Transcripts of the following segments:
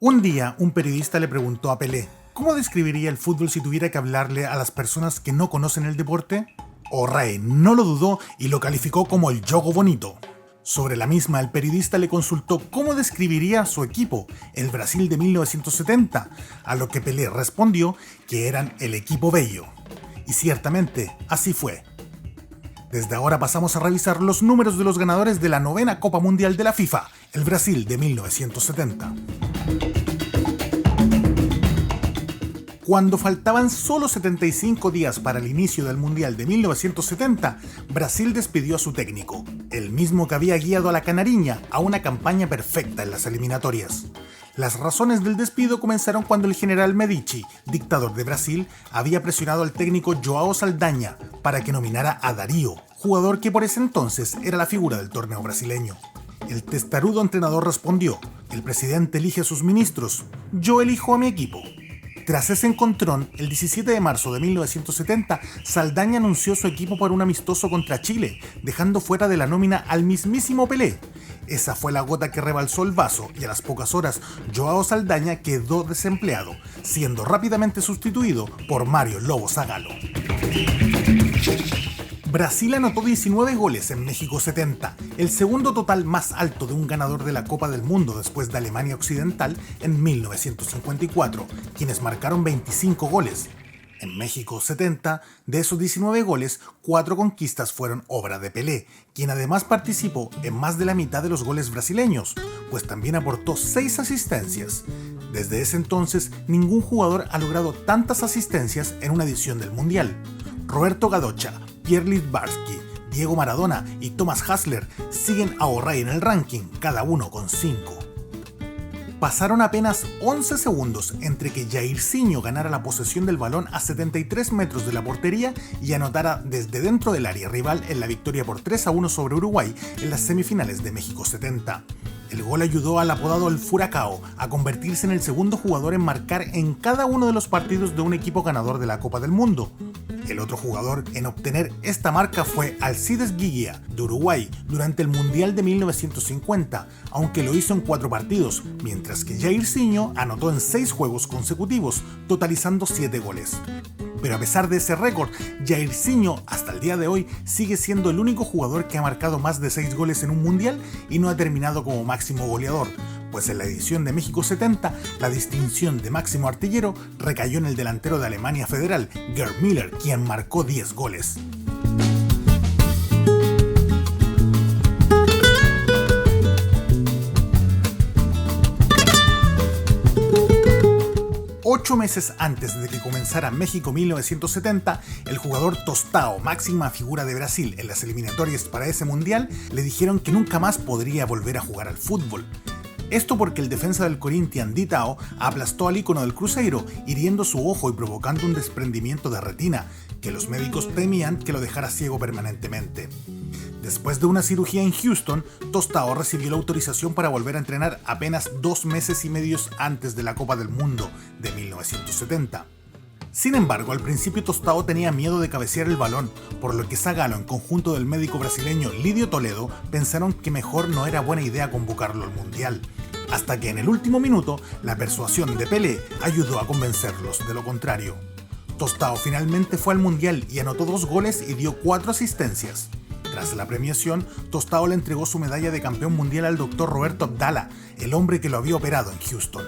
Un día, un periodista le preguntó a Pelé, ¿cómo describiría el fútbol si tuviera que hablarle a las personas que no conocen el deporte? O'Reilly no lo dudó y lo calificó como el jogo bonito. Sobre la misma, el periodista le consultó cómo describiría a su equipo, el Brasil de 1970, a lo que Pelé respondió que eran el equipo bello. Y ciertamente, así fue. Desde ahora pasamos a revisar los números de los ganadores de la 9ª Copa Mundial de la FIFA, el Brasil de 1970. Cuando faltaban solo 75 días para el inicio del Mundial de 1970, Brasil despidió a su técnico, el mismo que había guiado a la Canariña a una campaña perfecta en las eliminatorias. Las razones del despido comenzaron cuando el general Medici, dictador de Brasil, había presionado al técnico João Saldanha para que nominara a Darío, jugador que por ese entonces era la figura del torneo brasileño. El testarudo entrenador respondió: "El presidente elige a sus ministros, yo elijo a mi equipo". Tras ese encontrón, el 17 de marzo de 1970, Saldanha anunció su equipo para un amistoso contra Chile, dejando fuera de la nómina al mismísimo Pelé. Esa fue la gota que rebalsó el vaso y a las pocas horas, João Saldanha quedó desempleado, siendo rápidamente sustituido por Mário Lobo Zagallo. Brasil anotó 19 goles en México 70, el segundo total más alto de un ganador de la Copa del Mundo después de Alemania Occidental en 1954, quienes marcaron 25 goles. En México 70, de esos 19 goles, 4 conquistas fueron obra de Pelé, quien además participó en más de la mitad de los goles brasileños, pues también aportó 6 asistencias. Desde ese entonces, ningún jugador ha logrado tantas asistencias en una edición del Mundial. Roberto Gadocha, Pierre Littbarski, Diego Maradona y Thomas Hasler siguen a O'Reilly en el ranking, cada uno con 5. Pasaron apenas 11 segundos entre que Jairzinho ganara la posesión del balón a 73 metros de la portería y anotara desde dentro del área rival en la victoria por 3-1 sobre Uruguay en las semifinales de México 70. El gol ayudó al apodado El Furacão a convertirse en el segundo jugador en marcar en cada uno de los partidos de un equipo ganador de la Copa del Mundo. El otro jugador en obtener esta marca fue Alcides Guiglia, de Uruguay, durante el Mundial de 1950, aunque lo hizo en 4 partidos, mientras que Jairzinho anotó en 6 juegos consecutivos, totalizando 7 goles. Pero a pesar de ese récord, Jairzinho hasta el día de hoy sigue siendo el único jugador que ha marcado más de 6 goles en un Mundial y no ha terminado como máximo goleador, pues en la edición de México 70, la distinción de máximo artillero recayó en el delantero de Alemania Federal, Gerd Müller, quien marcó 10 goles. Ocho meses antes de que comenzara México 1970, el jugador Tostão, máxima figura de Brasil en las eliminatorias para ese mundial, le dijeron que nunca más podría volver a jugar al fútbol. Esto porque el defensa del Corinthians, Ditao, aplastó al ícono del Cruzeiro, hiriendo su ojo y provocando un desprendimiento de retina, que los médicos temían que lo dejara ciego permanentemente. Después de una cirugía en Houston, Tostão recibió la autorización para volver a entrenar apenas 2 meses y medio antes de la Copa del Mundo de 1970. Sin embargo, al principio Tostão tenía miedo de cabecear el balón, por lo que Zagallo, en conjunto del médico brasileño Lídio Toledo, pensaron que mejor no era buena idea convocarlo al Mundial. Hasta que en el último minuto, la persuasión de Pelé ayudó a convencerlos de lo contrario. Tostão finalmente fue al Mundial y anotó 2 goles y dio 4 asistencias. Tras la premiación, Tostão le entregó su medalla de campeón mundial al Dr. Roberto Abdala, el hombre que lo había operado en Houston.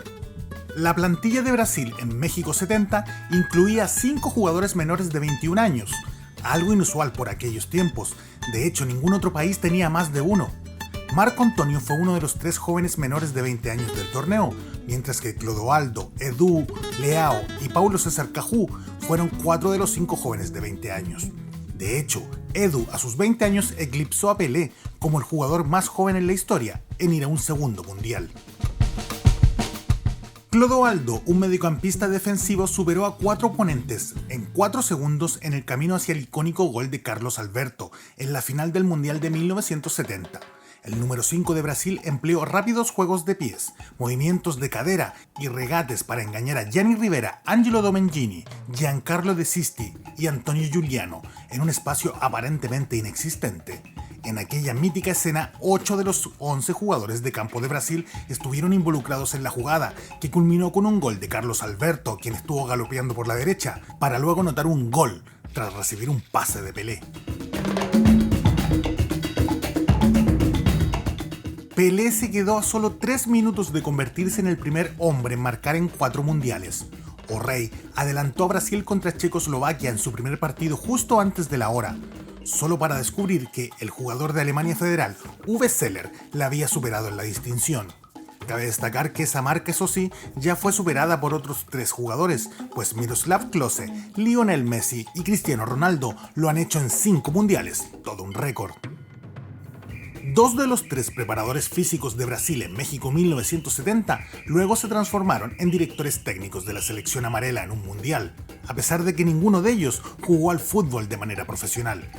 La plantilla de Brasil en México 70 incluía 5 jugadores menores de 21 años, algo inusual por aquellos tiempos. De hecho, ningún otro país tenía más de uno. Marco Antonio fue uno de los 3 jóvenes menores de 20 años del torneo, mientras que Clodoaldo, Edu, Leao y Paulo César Cajú fueron 4 de los 5 jóvenes de 20 años. De hecho, Edu a sus 20 años eclipsó a Pelé como el jugador más joven en la historia en ir a un segundo mundial. Clodoaldo, un mediocampista defensivo, superó a 4 oponentes en 4 segundos en el camino hacia el icónico gol de Carlos Alberto en la final del Mundial de 1970. El número 5 de Brasil empleó rápidos juegos de pies, movimientos de cadera y regates para engañar a Gianni Rivera, Angelo Domengini, Giancarlo De Sisti y Antonio Giuliano en un espacio aparentemente inexistente. En aquella mítica escena, 8 de los 11 jugadores de campo de Brasil estuvieron involucrados en la jugada, que culminó con un gol de Carlos Alberto, quien estuvo galopeando por la derecha, para luego anotar un gol tras recibir un pase de Pelé. Pelé se quedó a solo 3 minutos de convertirse en el primer hombre en marcar en 4 mundiales. O Rei adelantó a Brasil contra Checoslovaquia en su primer partido justo antes de la hora, solo para descubrir que el jugador de Alemania Federal, Uwe Seeler, la había superado en la distinción. Cabe destacar que esa marca, eso sí, ya fue superada por otros 3 jugadores, pues Miroslav Klose, Lionel Messi y Cristiano Ronaldo lo han hecho en 5 mundiales, todo un récord. 2 de los 3 preparadores físicos de Brasil en México 1970 luego se transformaron en directores técnicos de la selección amarela en un mundial, a pesar de que ninguno de ellos jugó al fútbol de manera profesional.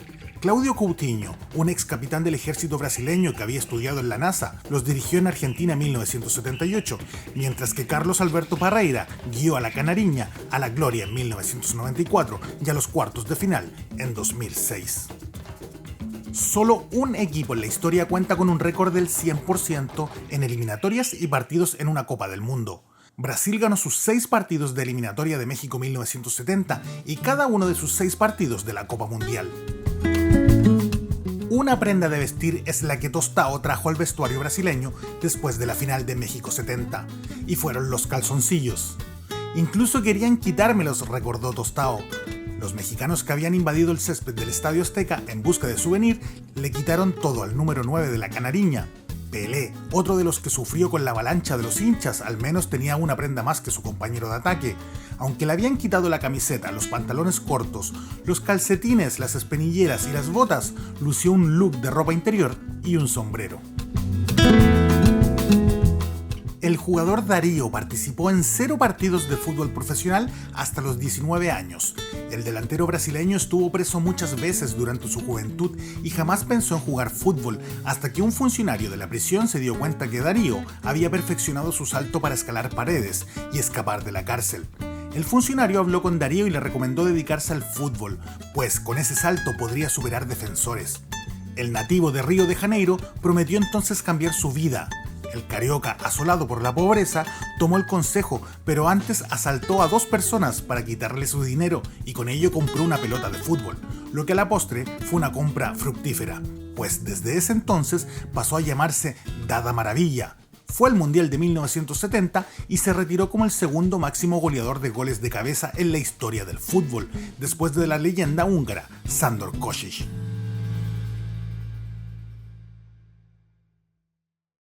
Claudio Coutinho, un ex capitán del ejército brasileño que había estudiado en la NASA, los dirigió en Argentina en 1978, mientras que Carlos Alberto Parreira guió a la Canariña a la gloria en 1994 y a los cuartos de final en 2006. Solo un equipo en la historia cuenta con un récord del 100% en eliminatorias y partidos en una Copa del Mundo. Brasil ganó sus 6 partidos de eliminatoria de México 1970 y cada uno de sus 6 partidos de la Copa Mundial. Una prenda de vestir es la que Tostao trajo al vestuario brasileño después de la final de México 70, y fueron los calzoncillos. Incluso querían quitármelos, recordó Tostao. Los mexicanos que habían invadido el césped del Estadio Azteca en busca de souvenir le quitaron todo al número 9 de la Canariña. Pelé, otro de los que sufrió con la avalancha de los hinchas, al menos tenía una prenda más que su compañero de ataque. Aunque le habían quitado la camiseta, los pantalones cortos, los calcetines, las espinilleras y las botas, lució un look de ropa interior y un sombrero. El jugador Darío participó en 0 partidos de fútbol profesional hasta los 19 años. El delantero brasileño estuvo preso muchas veces durante su juventud y jamás pensó en jugar fútbol, hasta que un funcionario de la prisión se dio cuenta que Darío había perfeccionado su salto para escalar paredes y escapar de la cárcel. El funcionario habló con Darío y le recomendó dedicarse al fútbol, pues con ese salto podría superar defensores. El nativo de Río de Janeiro prometió entonces cambiar su vida. El carioca, asolado por la pobreza, tomó el consejo, pero antes asaltó a 2 personas para quitarle su dinero y con ello compró una pelota de fútbol, lo que a la postre fue una compra fructífera, pues desde ese entonces pasó a llamarse Dada Maravilla. Fue al Mundial de 1970 y se retiró como el segundo máximo goleador de goles de cabeza en la historia del fútbol, después de la leyenda húngara Sándor Kocsis.